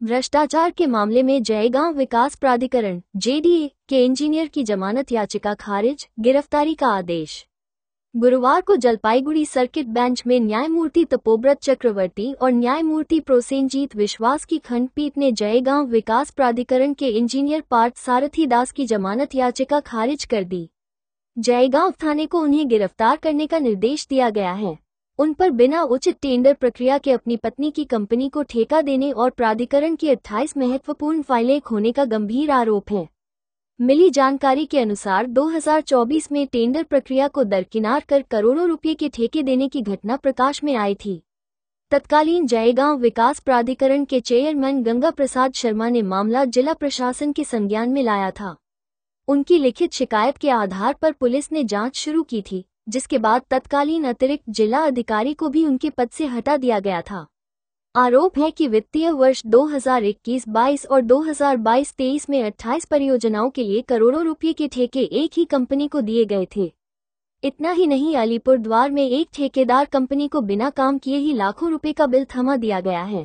भ्रष्टाचार के मामले में जयगांव विकास प्राधिकरण (जेडीए) के इंजीनियर की जमानत याचिका खारिज, गिरफ्तारी का आदेश। गुरुवार को जलपाईगुड़ी सर्किट बेंच में न्यायमूर्ति तपोव्रत चक्रवर्ती और न्यायमूर्ति प्रोसेनजीत विश्वास की खंडपीठ ने जयगांव विकास प्राधिकरण के इंजीनियर पार्थ सारथी दास की जमानत याचिका खारिज कर दी। जयगांव थाने को उन्हें गिरफ्तार करने का निर्देश दिया गया है। उन पर बिना उचित टेंडर प्रक्रिया के अपनी पत्नी की कंपनी को ठेका देने और प्राधिकरण की 28 महत्वपूर्ण फाइलें खोने का गंभीर आरोप है। मिली जानकारी के अनुसार 2024 में टेंडर प्रक्रिया को दरकिनार कर करोड़ों रुपये के ठेके देने की घटना प्रकाश में आई थी। तत्कालीन जयगांव विकास प्राधिकरण के चेयरमैन गंगा प्रसाद शर्मा ने मामला जिला प्रशासन के संज्ञान में लाया था। उनकी लिखित शिकायत के आधार पर पुलिस ने जांच शुरू की थी, जिसके बाद तत्कालीन अतिरिक्त जिला अधिकारी को भी उनके पद से हटा दिया गया था। आरोप है कि वित्तीय वर्ष 2021-22 और 2022-23 में 28 परियोजनाओं के लिए करोड़ों रुपये के ठेके एक ही कंपनी को दिए गए थे। इतना ही नहीं, अलीपुरद्वार में एक ठेकेदार कंपनी को बिना काम किए ही लाखों रुपए का बिल थमा दिया गया है।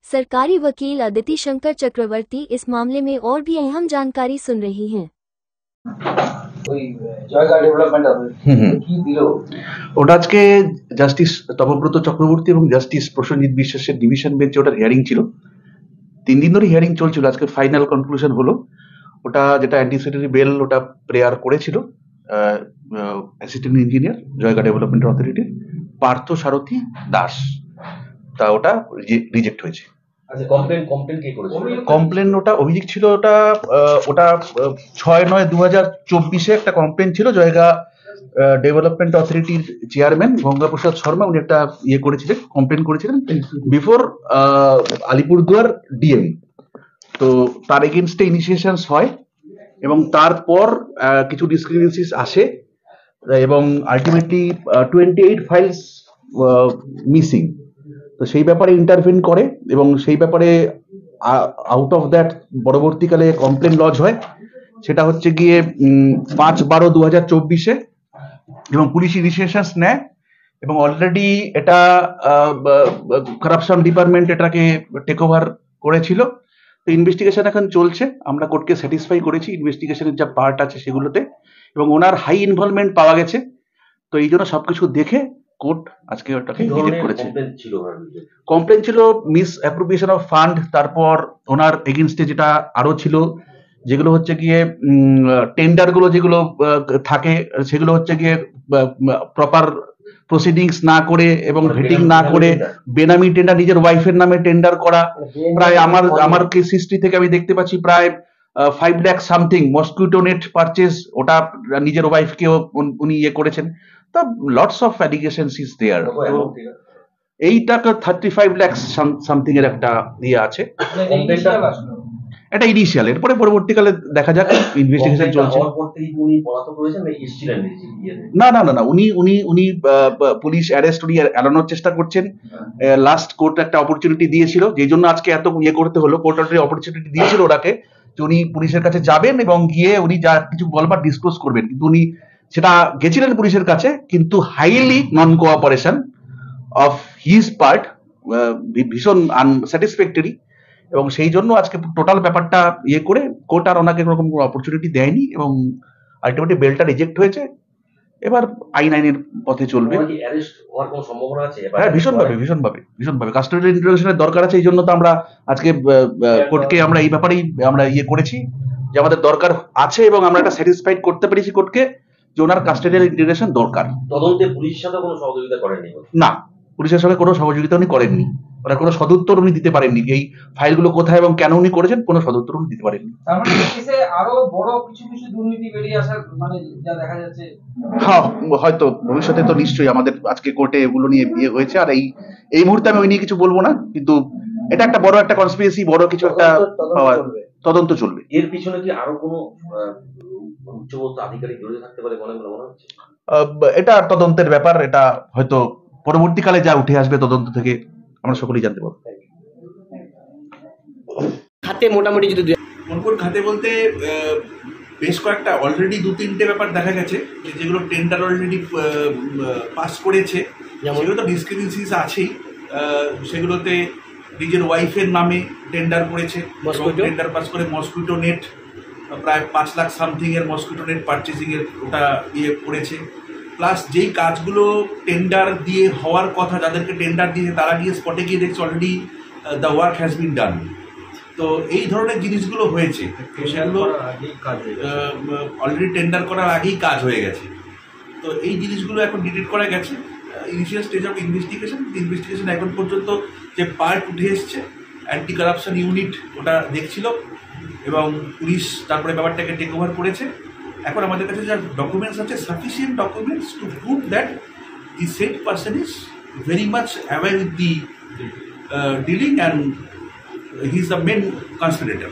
सरकारी वकील अदिति शंकर चक्रवर्ती इस मामले में और भी अहम जानकारी सुन रही हैं। ওটা আজকে জাস্টিস তপব্রত চক্রবর্তী এবং জাস্টিস প্রসেনজিৎ বিশ্বাসের ডিভিশন বেঞ্চে ওটার হিয়ারিং ছিল। 3 দিন ধরে হিয়ারিং চলছিল, আজকে ফাইনাল কনক্লুশন হলো। ওটা যেটা অ্যান্টিসিপেটরি বেল ওটা প্রেয়ার করেছিল অ্যাসিস্ট্যান্ট ইঞ্জিনিয়ার জয়গা ডেভেলপমেন্ট অথরিটির পার্থ সারথী দাস, তা ওটা রিজেক্ট হয়েছে। কমপ্লেন ওটা অভিযোগ ছিল, ওটা 6/9/2024 একটা কমপ্লেন ছিল। জয়গা ডেভেলপমেন্ট অথরিটির চেয়ারম্যান গঙ্গা প্রসাদ শর্মা উনি একটা কমপ্লেন করেছিলেন বিফোর আলিপুরদুয়ার ডিএম। তো তার এগেনস্টে ইনিশিয়েশনস হয় এবং তারপর কিছু ডিসক্রিপেন্সিস আসে এবং আলটিমেটলি 28 ফাইলস মিসিং। তো সেই ব্যাপারে ইন্টারভেন করে এবং সেই ব্যাপারে আউট অফ দ্যাট পরবর্তীকালে কমপ্লেন লজ হয়। সেটা হচ্ছে গিয়ে 5/12/2024 এবং পুলিশ ইনিশিয়েশনস নেয় এবং অলরেডি এটা কারাপশন ডিপার্টমেন্ট এটাকে টেক ওভার করেছিল। তো ইনভেস্টিগেশন এখন চলছে, আমরা কোর্টকে স্যাটিসফাই করেছি ইনভেস্টিগেশনের যা পার্ট আছে সেগুলোতে, এবং ওনার হাই ইনভলভমেন্ট পাওয়া গেছে। তো এই জন্য সবকিছু দেখে কোর্ট আজকে ওটাকে রিজেক্ট করেছে। কমপ্লেন ছিল মিস অ্যাপ্রোপ্রিয়েশন অফ ফান্ড, তারপর ওনার এগেনস্টে যেটা আরো ছিল যেগুলো হচ্ছে গিয়ে টেন্ডার গুলো যেগুলো থাকে সেগুলো হচ্ছে গিয়ে প্রপার প্রসিডিংস না করে এবং ভেটিং না করে বেনামি টেন্ডার, নিজের ওয়াইফের নামে টেন্ডার করা। প্রায় আমার কেস হিস্ট্রি থেকে আমি দেখতে পাচ্ছি প্রায় 5 lakh something mosquito net purchase, ওটা নিজের ওয়াইফকে উনি ইয়ে করেছেন। তো lots of allegations is there. এই টাকা 35 লাখ সামথিং এর একটা ইয়ে আছে, এটা ইনিশিয়াল। এরপরে পরবর্তীকালে দেখা যাক, ইনভেস্টিগেশন চলছে। না না না না, উনি পুলিশ অ্যারেস্ট উনি এড়ানোর চেষ্টা করছেন। লাস্ট কোর্ট একটা অপরচুনিটি দিয়েছিল, যেই জন্য আজকে এত ইয়ে করতে হলো। কোর্ট অলরেডি অপরচুনিটি দিয়েছিল ওনাকে যে উনি পুলিশের কাছে যাবেন এবং গিয়ে উনি যা কিছু বলবার ডিসক্লোজ করবেন, কিন্তু উনি সেটা গেছিলেন পুলিশের কাছে, কিন্তু highly non cooperation of his part ভীষণ আনস্যাটিসফ্যাক্টরি, এবং সেই জন্য আজকে টোটাল ব্যাপারটা ইয়ে করে কোর্ট আর ওনাকে কোনো রকম অপরচুনিটি দেয়নি এবং আলটিমেটলি বেলটা রিজেক্ট হয়েছে। এবার আইনের পথে চলবে। হ্যাঁ, ভীষণভাবে কাস্টোডিয়াল ইন্টারোগেশনের দরকার আছে। এই জন্য তো আমরা আজকে কোর্টকে আমরা এই ব্যাপারেই আমরা ইয়ে করেছি যে আমাদের দরকার আছে এবং আমরা এটা স্যাটিসফাইড করতে পেরেছি কোর্টকে যে ওনার কাস্টোডিয়াল ইন্টারোগেশন দরকার। তদন্তে পুলিশের সাথে কোনো সহযোগিতা করেননি? না, পুলিশের সঙ্গে কোনো সহযোগিতা উনি করেননি। ওনার কোনো সদুত্তর উনি দিতে পারেননি, এই ফাইলগুলো কোথায় এবং কেন উনি করেছেন কোনো সদুত্তর উনি দিতে পারেননি। আরো বড় কিছু দুর্নীতি বেরিয়ে আসার মানে যা দেখা যাচ্ছে। হ্যাঁ, হয়তো ভবিষ্যতে তো নিশ্চয়ই আমাদের আজকে কোর্টে এগুলো নিয়ে বিয়ে হয়েছে। আর এই মুহূর্তে আমি ওই নিয়ে কিছু বলবো না, কিন্তু এটা একটা বড় একটা কনস্পিরেসি, বড় কিছু একটা তদন্ত চলবে। এর পিছনে কি আরো কোনো উচ্চপদস্থ আধিকারিক জড়িত থাকতে পারে মনে হচ্ছে? এটা তদন্তের ব্যাপার, এটা হয়তো পরবর্তীকালে যা উঠে আসবে তদন্ত থেকে আমরা সকলেই জানতে পারবো। খাতে মোটামুটি যদি কোন খাতে বলতে বেশ কয়েকটা অলরেডি 2-3টে ব্যাপার দেখা গেছে যেগুলো টেন্ডার অলরেডি পাস করেছে, সেগুলো তো ডিসক্রিপেন্সিস আছেই। সেগুলোতে নিজের ওয়াইফের নামে টেন্ডার করেছে, Mosquito? টেন্ডার পাস করে মসকুইটো নেট প্রায় 5 লাখ সামথিং এর মসকুইটো নেট পারচেজিং এর ওটা ইয়ে করেছে। প্লাস যেই কাজগুলো টেন্ডার দিয়ে হওয়ার কথা, যাদেরকে টেন্ডার দিয়ে তারা গিয়ে স্পটে গিয়ে দেখছে already the work has been done. তো এই ধরনের জিনিসগুলো হয়েছে, তো সেগুলো অলরেডি টেন্ডার করার আগেই কাজ হয়ে গেছে। তো এই জিনিসগুলো এখন ডিলিট করা গেছে। ইনিশিয়াল স্টেজ অফ ইনভেস্টিগেশন এখন পর্যন্ত যে পার্ট উঠে এসছে, অ্যান্টি কারাপশন ইউনিট ওটা দেখছিল এবং পুলিশ তারপরে ব্যাপারটাকে টেক ওভার করেছে। এখন আমাদের কাছে যা ডকুমেন্টস আছে, sufficient documents to prove that the said person is very much aware with the dealing and he is the main conspirator.